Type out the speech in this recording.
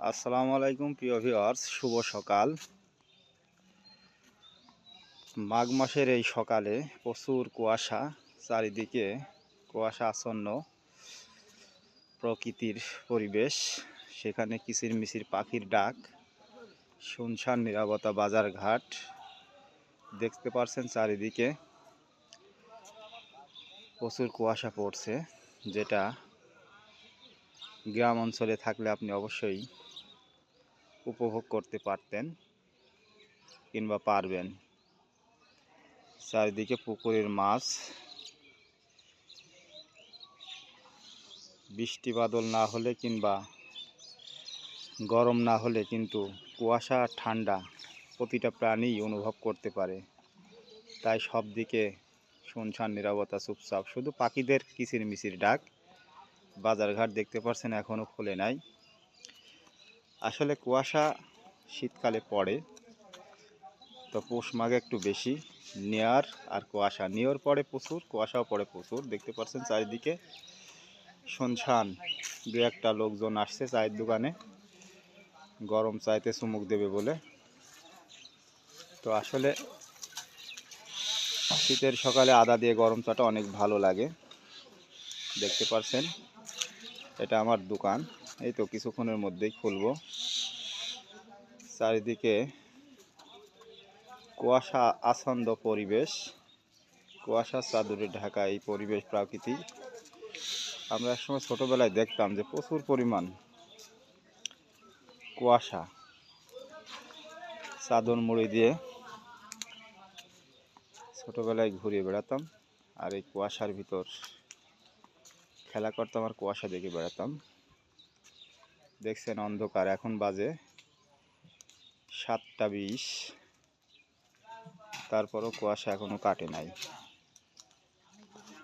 আসসালামু আলাইকুম প্রিয় ভিউয়ার্স, শুভ সকাল। মাঘ মাসের এই সকালে প্রচুর কুয়াশা, চারিদিকে কুয়াশা আচ্ছন্ন প্রকৃতির পরিবেশ। সেখানে কিচিরমিচির পাখির ডাক, শুনশান নীরবতা বাজার ঘাট। দেখতে পারছেন চারিদিকে প্রচুর কুয়াশা পড়ছে, যেটা গ্রাম অঞ্চলে থাকলে আপনি অবশ্যই উপভোগ করতে পারতেন কিংবা পারবেন। চারিদিকে পুকুরের মাছ, বৃষ্টি বাদল না হলে কিংবা গরম না হলে কিন্তু কুয়াশা ঠান্ডা প্রতিটা প্রাণীই অনুভব করতে পারে। তাই সব দিকে শুনশান নীরবতা, চুপচাপ, শুধু পাখিদের কিচিরমিচির ডাক। বাজারঘাট দেখতে পাচ্ছেন এখনও খোলে নাই। আসলে কুয়াশা শীতকালে পড়ে, তো পৌষ মাঘে একটু বেশি নেয়ার আর কুয়াশা নিয়র পড়ে প্রচুর, কুয়াশাও পড়ে প্রচুর। দেখতে পাচ্ছেন চারিদিকে শুনশান। দু একটা লোকজন আসছে চায়ের দোকানে গরম চাইতে চুমুক দেবে বলে। তো আসলে শীতের সকালে আদা দিয়ে গরম চাটা অনেক ভালো লাগে। দেখতে পাচ্ছেন এটা আমার দোকান, এই তো কিছুক্ষণের মধ্যেই খুলবো। চারিদিকে কুয়াশা আচ্ছন্ন পরিবেশ, কুয়াশার চাদরে ঢাকা এই পরিবেশ প্রকৃতি। আমরা একসময় ছোটোবেলায় দেখতাম যে প্রচুর পরিমাণ কুয়াশা, চাদর মুড়ি দিয়ে ছোটোবেলায় ঘুরে বেড়াতাম আর এই কুয়াশার ভিতর খেলা করতাম আর কুয়াশা দেখে বেড়াতাম। দেখছেন অন্ধকার, এখন বাজে 7টা 20, তারপরও কুয়াশা এখনও কাটে নাই।